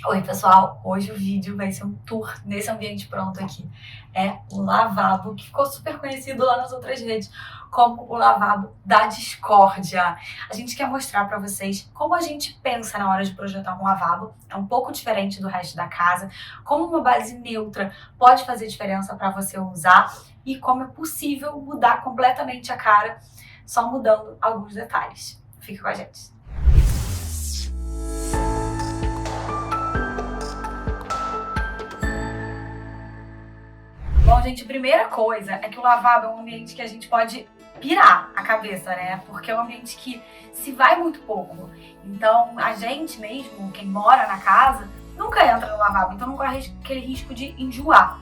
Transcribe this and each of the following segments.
Oi pessoal, hoje o vídeo vai ser um tour nesse ambiente pronto aqui. É o lavabo, que ficou super conhecido lá nas outras redes como o lavabo da discórdia. A gente quer mostrar para vocês como a gente pensa na hora de projetar um lavabo. É um pouco diferente do resto da casa, como uma base neutra pode fazer diferença para você usar e como é possível mudar completamente a cara só mudando alguns detalhes. Fique com a gente. Bom, gente, a primeira coisa é que o lavabo é um ambiente que a gente pode pirar a cabeça, né? Porque é um ambiente que se vai muito pouco. Então, a gente mesmo, quem mora na casa, nunca entra no lavabo, então não corre aquele risco de enjoar.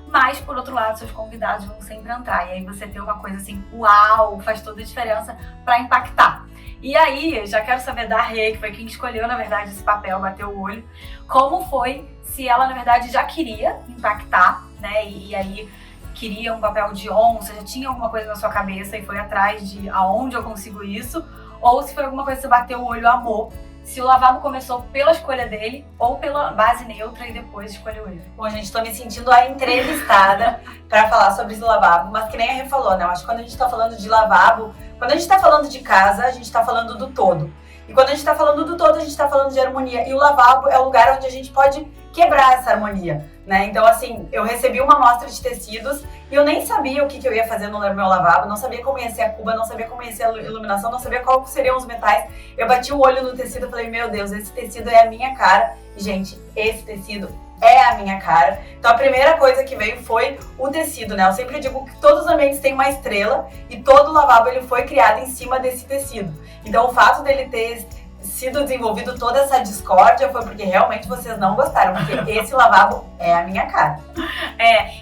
Mas, por outro lado, seus convidados vão sempre entrar. E aí você tem uma coisa assim, uau, faz toda a diferença pra impactar. E aí, já quero saber da Rê, que foi quem escolheu, na verdade, esse papel, bateu o olho, como foi, se ela, na verdade, já queria impactar, né? E aí queria um papel de onça, já tinha alguma coisa na sua cabeça e foi atrás de aonde eu consigo isso, ou se foi alguma coisa que você bateu o olho e amou, se o lavabo começou pela escolha dele ou pela base neutra e depois escolheu ele. Bom, gente, tô me sentindo a entrevistada pra falar sobre esse lavabo, mas que nem a Rê falou, né? Eu acho que quando a gente tá falando de lavabo, quando a gente tá falando de casa, a gente tá falando do todo. E quando a gente tá falando do todo, a gente tá falando de harmonia. E o lavabo é o lugar onde a gente pode quebrar essa harmonia, né? Então, assim, eu recebi uma amostra de tecidos e eu nem sabia o que eu ia fazer no meu lavabo, não sabia como ia ser a cuba, não sabia como ia ser a iluminação, não sabia quais seriam os metais. Eu bati o olho no tecido e falei, meu Deus, esse tecido é a minha cara. E, gente, esse tecido é a minha cara. Então, a primeira coisa que veio foi o tecido, né? Eu sempre digo que todos os ambientes têm uma estrela e todo lavabo ele foi criado em cima desse tecido. Então, o fato dele ter sido desenvolvido toda essa discórdia foi porque realmente vocês não gostaram, porque esse lavabo é a minha cara.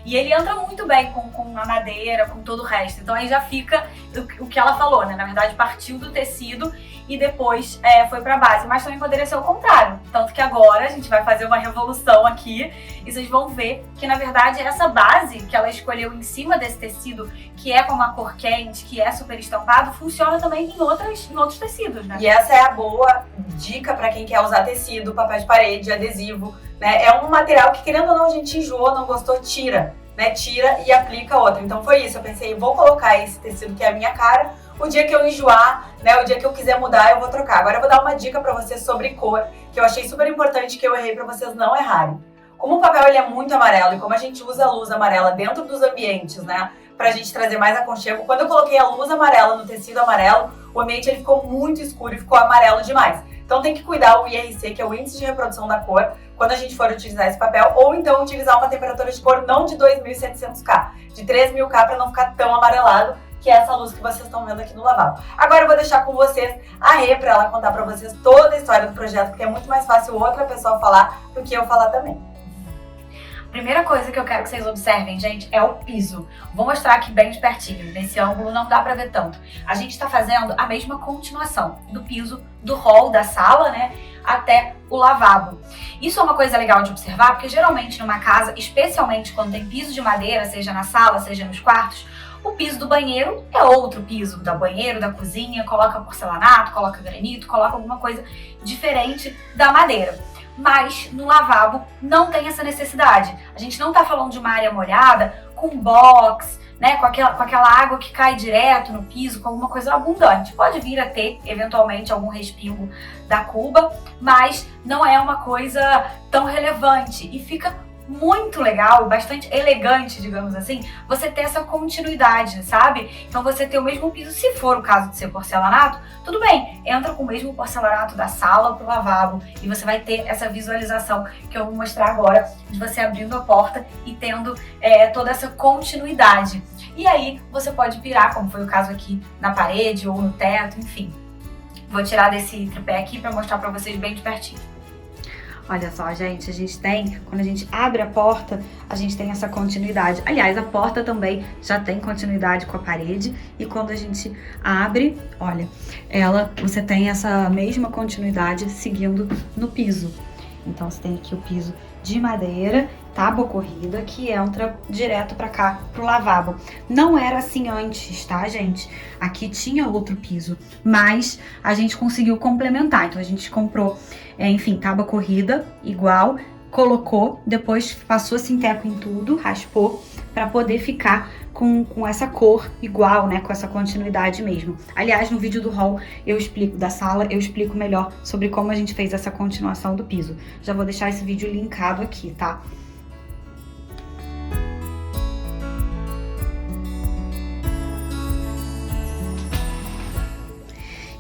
E ele entra muito bem com a madeira, com todo o resto. Então aí já fica o que ela falou, né? Na verdade, partiu do tecido e depois foi pra base. Mas também poderia ser o contrário. Tanto que agora a gente vai fazer uma revolução aqui e vocês vão ver que, na verdade, essa base que ela escolheu em cima desse tecido, que é com uma cor quente, que é super estampado, funciona também em outros tecidos, né? E essa é a boa dica pra quem quer usar tecido, papel de parede, adesivo, né? É um material que, querendo ou não, a gente enjoou, não gostou, tira, né? Tira e aplica outro. Então foi isso, eu pensei, vou colocar esse tecido que é a minha cara, o dia que eu enjoar, né? O dia que eu quiser mudar, eu vou trocar. Agora eu vou dar uma dica pra vocês sobre cor, que eu achei super importante, que eu errei pra vocês não errarem. Como o papel ele é muito amarelo e como a gente usa a luz amarela dentro dos ambientes, né? Pra gente trazer mais aconchego, quando eu coloquei a luz amarela no tecido amarelo, o ambiente ele ficou muito escuro e ficou amarelo demais. Então tem que cuidar o IRC, que é o índice de reprodução da cor, quando a gente for utilizar esse papel, ou então utilizar uma temperatura de cor não de 2700K, de 3000K, para não ficar tão amarelado, que é essa luz que vocês estão vendo aqui no lavabo. Agora eu vou deixar com vocês a Rê para ela contar para vocês toda a história do projeto, porque é muito mais fácil outra pessoa falar do que eu falar também. Primeira coisa que eu quero que vocês observem, gente, é o piso. Vou mostrar aqui bem de pertinho, nesse ângulo não dá pra ver tanto. A gente tá fazendo a mesma continuação do piso do hall da sala, né, até o lavabo. Isso é uma coisa legal de observar, porque geralmente numa casa, especialmente quando tem piso de madeira, seja na sala, seja nos quartos, o piso do banheiro é outro piso da banheiro, da cozinha, coloca porcelanato, coloca granito, coloca alguma coisa diferente da madeira. Mas no lavabo não tem essa necessidade. A gente não tá falando de uma área molhada com box, né, com aquela água que cai direto no piso, com alguma coisa abundante. Pode vir a ter, eventualmente, algum respingo da cuba, mas não é uma coisa tão relevante e fica muito legal, bastante elegante, digamos assim, você ter essa continuidade, sabe? Então você ter o mesmo piso, se for o caso de ser porcelanato, tudo bem, entra com o mesmo porcelanato da sala pro lavabo e você vai ter essa visualização que eu vou mostrar agora, de você abrindo a porta e tendo toda essa continuidade. E aí você pode pirar, como foi o caso aqui, na parede ou no teto, enfim. Vou tirar desse tripé aqui para mostrar para vocês bem de pertinho. Olha só, gente, a gente tem, quando a gente abre a porta, a gente tem essa continuidade. Aliás, a porta também já tem continuidade com a parede e quando a gente abre, olha, você tem essa mesma continuidade seguindo no piso. Então você tem aqui o piso de madeira, tábua corrida, que entra direto pra cá, pro lavabo. Não era assim antes, tá, gente? Aqui tinha outro piso, mas a gente conseguiu complementar. Então a gente comprou, enfim, tábua corrida igual, colocou, depois passou sinteco em tudo, raspou, pra poder ficar com essa cor igual, né, com essa continuidade mesmo. Aliás, no vídeo do haul da sala, eu explico melhor sobre como a gente fez essa continuação do piso. Já vou deixar esse vídeo linkado aqui, tá?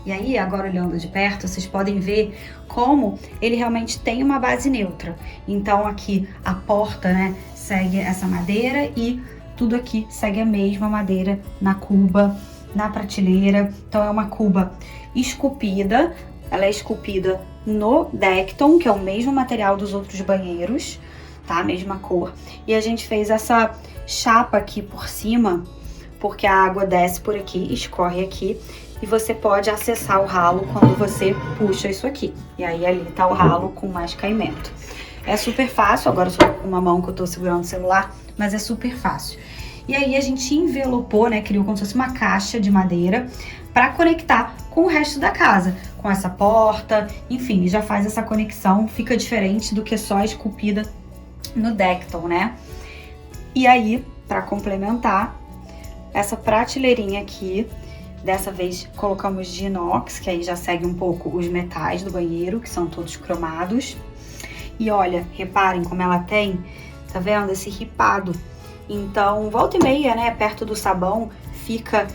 E aí, agora olhando de perto, vocês podem ver como ele realmente tem uma base neutra. Então aqui a porta, né, segue essa madeira e tudo aqui segue a mesma madeira na cuba, na prateleira. Então é uma cuba esculpida, ela é esculpida no Decton, que é o mesmo material dos outros banheiros, tá? Mesma cor. E a gente fez essa chapa aqui por cima, porque a água desce por aqui, escorre aqui. E você pode acessar o ralo quando você puxa isso aqui. E aí ali tá o ralo com mais caimento. É super fácil, agora só com uma mão que eu tô segurando o celular, mas é super fácil. E aí a gente envelopou, né, criou como se fosse uma caixa de madeira para conectar com o resto da casa. Com essa porta, enfim, já faz essa conexão, fica diferente do que só esculpida no Decton, né? E aí, para complementar, essa prateleirinha aqui, dessa vez colocamos de inox, que aí já segue um pouco os metais do banheiro, que são todos cromados. E olha, reparem como ela tem, tá vendo? Esse ripado. Então, volta e meia, né, perto do sabão, fica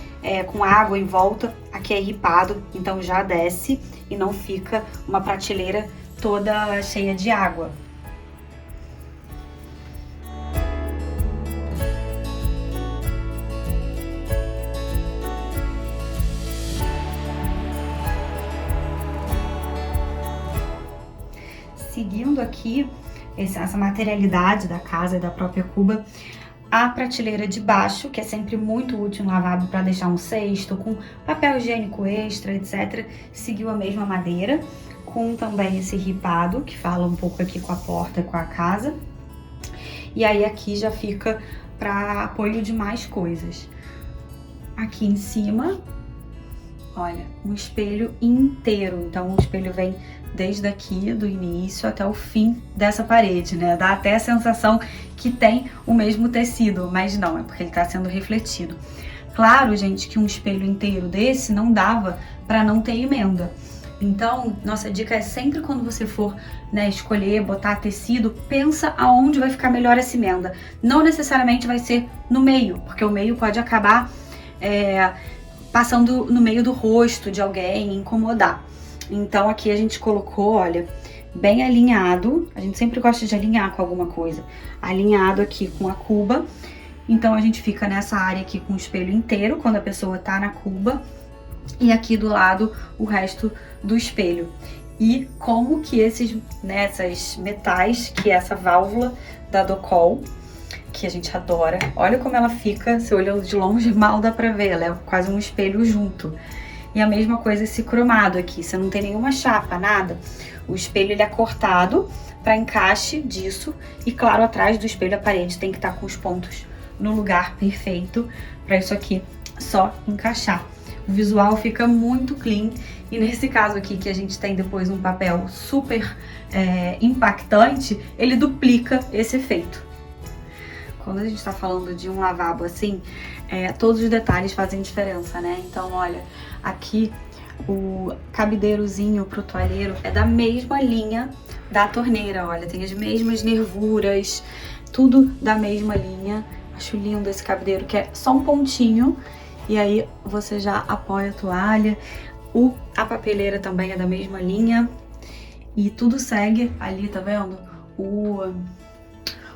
com água em volta. Aqui é ripado, então já desce e não fica uma prateleira toda cheia de água. Seguindo aqui essa materialidade da casa e da própria cuba, a prateleira de baixo, que é sempre muito útil no lavabo para deixar um cesto com papel higiênico extra, etc. Seguiu a mesma madeira, com também esse ripado, que fala um pouco aqui com a porta e com a casa. E aí aqui já fica para apoio de mais coisas. Aqui em cima, olha, um espelho inteiro. Então o espelho vem desde aqui, do início até o fim dessa parede, né? Dá até a sensação que tem o mesmo tecido, mas não, é porque ele tá sendo refletido. Claro, gente, que um espelho inteiro desse não dava para não ter emenda. Então, nossa dica é sempre quando você for, né, escolher, botar tecido, pensa aonde vai ficar melhor essa emenda. Não necessariamente vai ser no meio, porque o meio pode acabar passando no meio do rosto de alguém, incomodar. Então aqui a gente colocou, olha, bem alinhado. A gente sempre gosta de alinhar com alguma coisa. Alinhado aqui com a cuba. Então a gente fica nessa área aqui com o espelho inteiro, quando a pessoa tá na cuba. E aqui do lado o resto do espelho. E como que esses metais, que é essa válvula da Docol, que a gente adora. Olha como ela fica, se olhando de longe mal dá pra ver, ela é quase um espelho junto. E a mesma coisa esse cromado aqui, você não tem nenhuma chapa, nada. O espelho ele é cortado para encaixe disso e claro, atrás do espelho a parede tem que estar com os pontos no lugar perfeito para isso aqui só encaixar. O visual fica muito clean e nesse caso aqui que a gente tem depois um papel super impactante, ele duplica esse efeito. Quando a gente tá falando de um lavabo assim, todos os detalhes fazem diferença, né? Então, olha, aqui o cabideirozinho pro toalheiro é da mesma linha da torneira, olha, tem as mesmas nervuras, tudo da mesma linha. Acho lindo esse cabideiro, que é só um pontinho, e aí você já apoia a toalha. A papeleira também é da mesma linha, e tudo segue ali, tá vendo?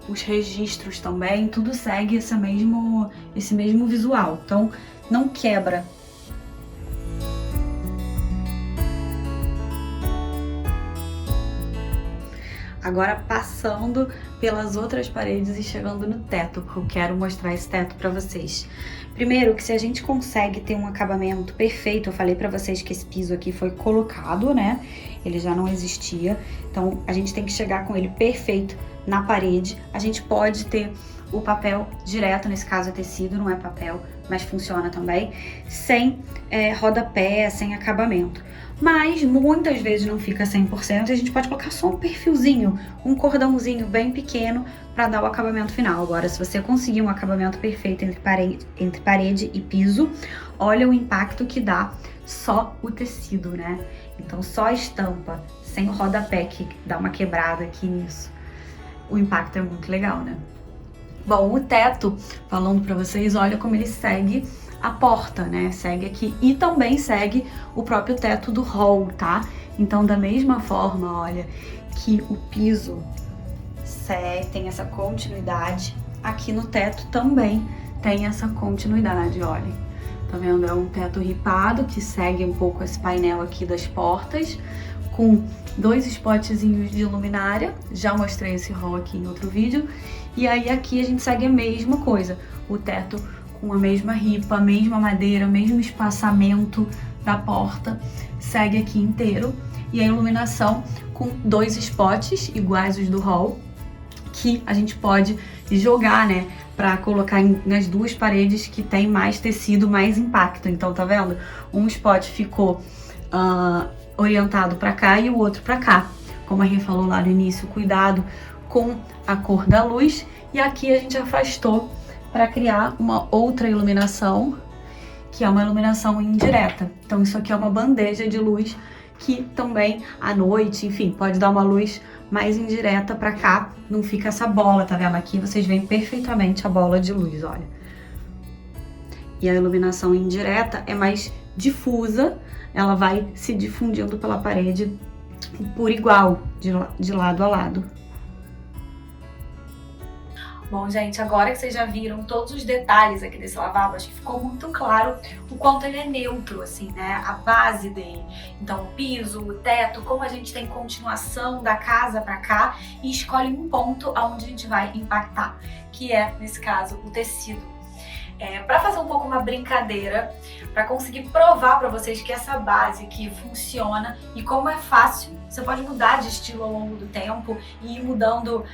Os registros também, tudo segue esse mesmo visual, então não quebra. Agora passando pelas outras paredes e chegando no teto, porque eu quero mostrar esse teto pra vocês. Primeiro, que se a gente consegue ter um acabamento perfeito, eu falei pra vocês que esse piso aqui foi colocado, né? Ele já não existia, então a gente tem que chegar com ele perfeito na parede. A gente pode ter o papel direto, nesse caso é tecido, não é papel, mas funciona também, sem rodapé, sem acabamento. Mas muitas vezes não fica 100% e a gente pode colocar só um perfilzinho, um cordãozinho bem pequeno para dar o acabamento final. Agora, se você conseguir um acabamento perfeito entre parede e piso, olha o impacto que dá só o tecido, né? Então só a estampa, sem o rodapé, que dá uma quebrada aqui nisso. O impacto é muito legal, né? Bom, o teto, falando pra vocês, olha como ele segue a porta, né? Segue aqui e também segue o próprio teto do hall, tá? Então, da mesma forma, olha, que o piso tem essa continuidade, aqui no teto também tem essa continuidade, olha. Tá vendo? É um teto ripado que segue um pouco esse painel aqui das portas, com 2 spotzinhos de luminária. Já mostrei esse hall aqui em outro vídeo. E aí aqui a gente segue a mesma coisa, o teto com a mesma ripa, a mesma madeira, o mesmo espaçamento da porta, segue aqui inteiro. E a iluminação com 2 spots iguais os do hall, que a gente pode jogar, né, para colocar nas 2 paredes que tem mais tecido, mais impacto. Então, tá vendo? Um spot ficou orientado para cá e o outro para cá. Como a Rê falou lá no início, cuidado com a cor da luz. E aqui a gente afastou para criar uma outra iluminação, que é uma iluminação indireta. Então isso aqui é uma bandeja de luz que também à noite, enfim, pode dar uma luz mais indireta para cá, não fica essa bola, tá vendo? Aqui vocês veem perfeitamente a bola de luz, olha. E a iluminação indireta é mais difusa, ela vai se difundindo pela parede por igual, de lado a lado. Bom, gente, agora que vocês já viram todos os detalhes aqui desse lavabo, acho que ficou muito claro o quanto ele é neutro, assim, né? A base dele. Então, o piso, o teto, como a gente tem continuação da casa pra cá e escolhe um ponto aonde a gente vai impactar, que é, nesse caso, o tecido. Para fazer um pouco uma brincadeira, para conseguir provar para vocês que essa base aqui funciona e como é fácil, você pode mudar de estilo ao longo do tempo e ir mudando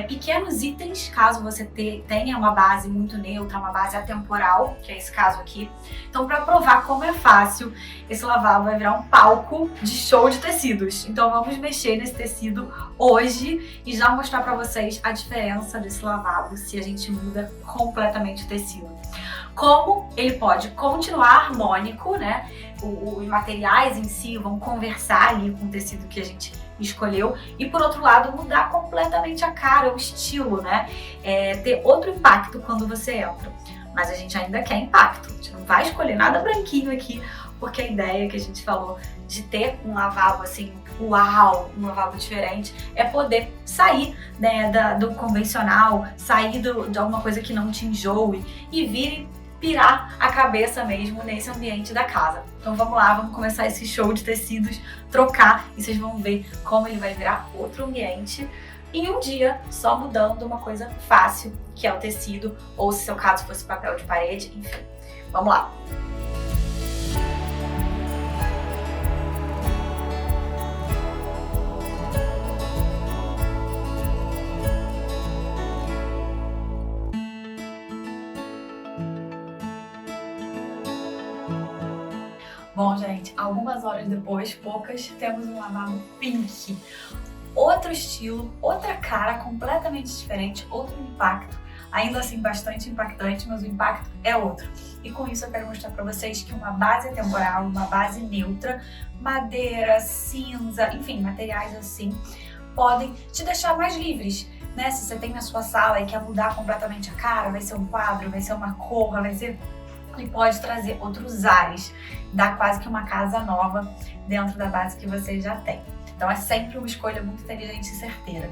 pequenos itens, caso você tenha uma base muito neutra, uma base atemporal, que é esse caso aqui. Então, para provar como é fácil, esse lavabo vai virar um palco de show de tecidos. Então, vamos mexer nesse tecido hoje e já mostrar para vocês a diferença desse lavabo se a gente muda completamente o tecido. Como ele pode continuar harmônico, né? Os materiais em si vão conversar ali com o tecido que a gente escolheu e, por outro lado, mudar completamente a cara, o estilo, né? Ter outro impacto quando você entra. Mas a gente ainda quer impacto, a gente não vai escolher nada branquinho aqui, porque a ideia que a gente falou de ter um lavabo assim, uau, um lavabo diferente, é poder sair, né, do convencional, sair de alguma coisa que não te enjoe e vir pirar a cabeça mesmo nesse ambiente da casa. Então vamos lá, vamos começar esse show de tecidos, trocar e vocês vão ver como ele vai virar outro ambiente em um dia, só mudando uma coisa fácil, que é o tecido, ou se seu caso fosse papel de parede, enfim. Vamos lá! Bom, gente, algumas horas depois, poucas, temos um lavabo pink. Outro estilo, outra cara completamente diferente, outro impacto. Ainda assim, bastante impactante, mas o impacto é outro. E com isso eu quero mostrar pra vocês que uma base atemporal, uma base neutra, madeira, cinza, enfim, materiais assim, podem te deixar mais livres, né? Se você tem na sua sala e quer mudar completamente a cara, vai ser um quadro, vai ser uma cor, vai ser... e pode trazer outros ares, dar quase que uma casa nova dentro da base que você já tem. Então é sempre uma escolha muito inteligente e certeira.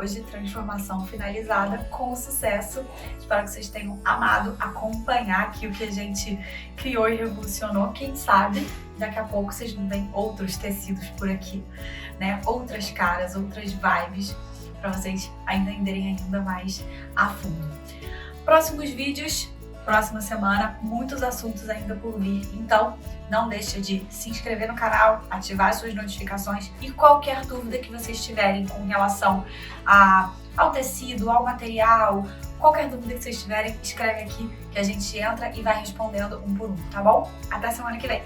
hoje, transformação finalizada com sucesso. Espero que vocês tenham amado acompanhar aqui o que a gente criou e revolucionou. Quem sabe daqui a pouco vocês não veem outros tecidos por aqui, né? Outras caras, outras vibes, para vocês ainda entenderem ainda mais a fundo. Próximos vídeos, próxima semana, muitos assuntos ainda por vir, então não deixe de se inscrever no canal, ativar as suas notificações e qualquer dúvida que vocês tiverem com relação ao tecido, ao material, qualquer dúvida que vocês tiverem, escreve aqui que a gente entra e vai respondendo um por um, tá bom? Até semana que vem!